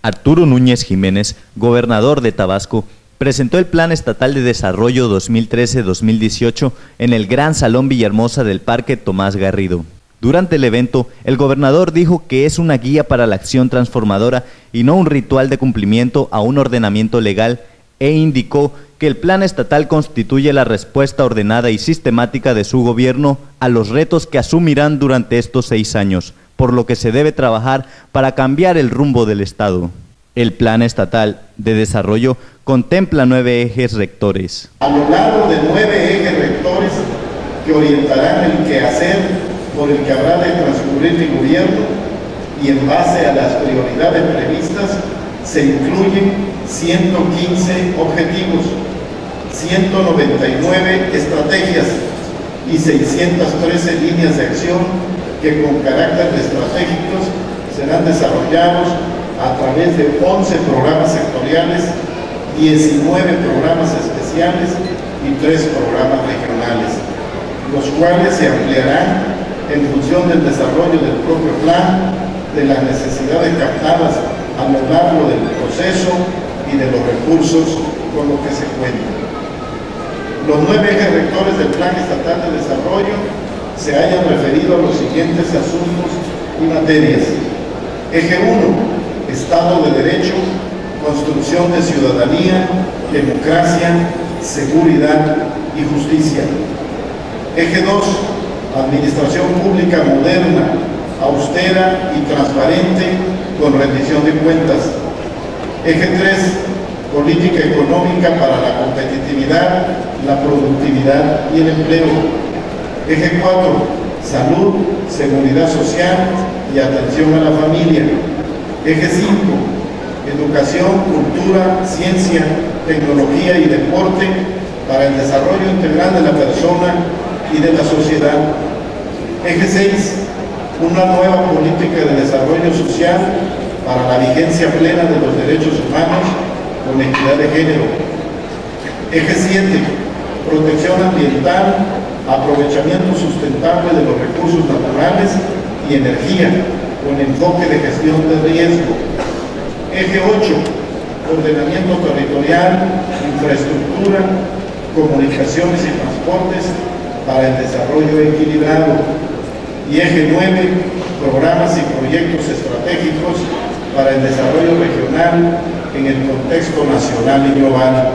Arturo Núñez Jiménez, gobernador de Tabasco, presentó el Plan Estatal de Desarrollo 2013-2018 en el Gran Salón Villahermosa del Parque Tomás Garrido. Durante el evento, el gobernador dijo que es una guía para la acción transformadora y no un ritual de cumplimiento a un ordenamiento legal, e indicó que el plan estatal constituye la respuesta ordenada y sistemática de su gobierno a los retos que asumirán durante estos 6 años, por lo que se debe trabajar para cambiar el rumbo del Estado. El Plan Estatal de Desarrollo contempla 9 ejes rectores. A lo largo de 9 ejes rectores que orientarán el quehacer por el que habrá de transcurrir mi gobierno, y en base a las prioridades previstas se incluyen 115 objetivos, 199 estrategias y 613 líneas de acción que con carácter estratégicos serán desarrollados a través de 11 programas sectoriales, 19 programas especiales y 3 programas regionales, los cuales se ampliarán en función del desarrollo del propio plan, de las necesidades captadas a lo largo del proceso y de los recursos con los que se cuenta. Los 9 ejes rectores del Plan Estatal de Desarrollo se hayan referido a los siguientes asuntos y materias. Eje 1, Estado de Derecho, construcción de ciudadanía, democracia, seguridad y justicia. Eje 2, administración pública moderna, austera y transparente con rendición de cuentas. Eje 3, política económica para la competitividad, la productividad y el empleo. Eje 4, salud, seguridad social y atención a la familia. Eje 5, educación, cultura, ciencia, tecnología y deporte para el desarrollo integral de la persona y de la sociedad. Eje 6, una nueva política de desarrollo social para la vigencia plena de los derechos humanos con equidad de género. Eje 7, protección ambiental, aprovechamiento sustentable de los recursos naturales y energía con enfoque de gestión de riesgo. Eje 8, ordenamiento territorial, infraestructura, comunicaciones y transportes para el desarrollo equilibrado. Y eje 9, programas y proyectos estratégicos para el desarrollo regional en el contexto nacional y global.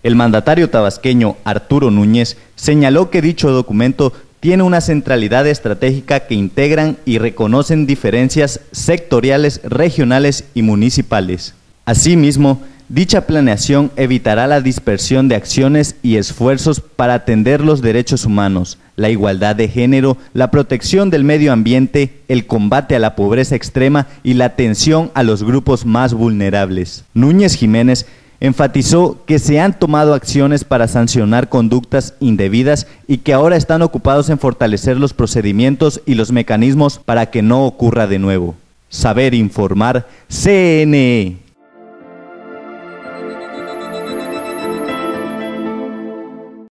El mandatario tabasqueño Arturo Núñez señaló que dicho documento tiene una centralidad estratégica que integran y reconocen diferencias sectoriales, regionales y municipales. Asimismo, dicha planeación evitará la dispersión de acciones y esfuerzos para atender los derechos humanos, la igualdad de género, la protección del medio ambiente, el combate a la pobreza extrema y la atención a los grupos más vulnerables. Núñez Jiménez enfatizó que se han tomado acciones para sancionar conductas indebidas y que ahora están ocupados en fortalecer los procedimientos y los mecanismos para que no ocurra de nuevo. Saber informar, CNE.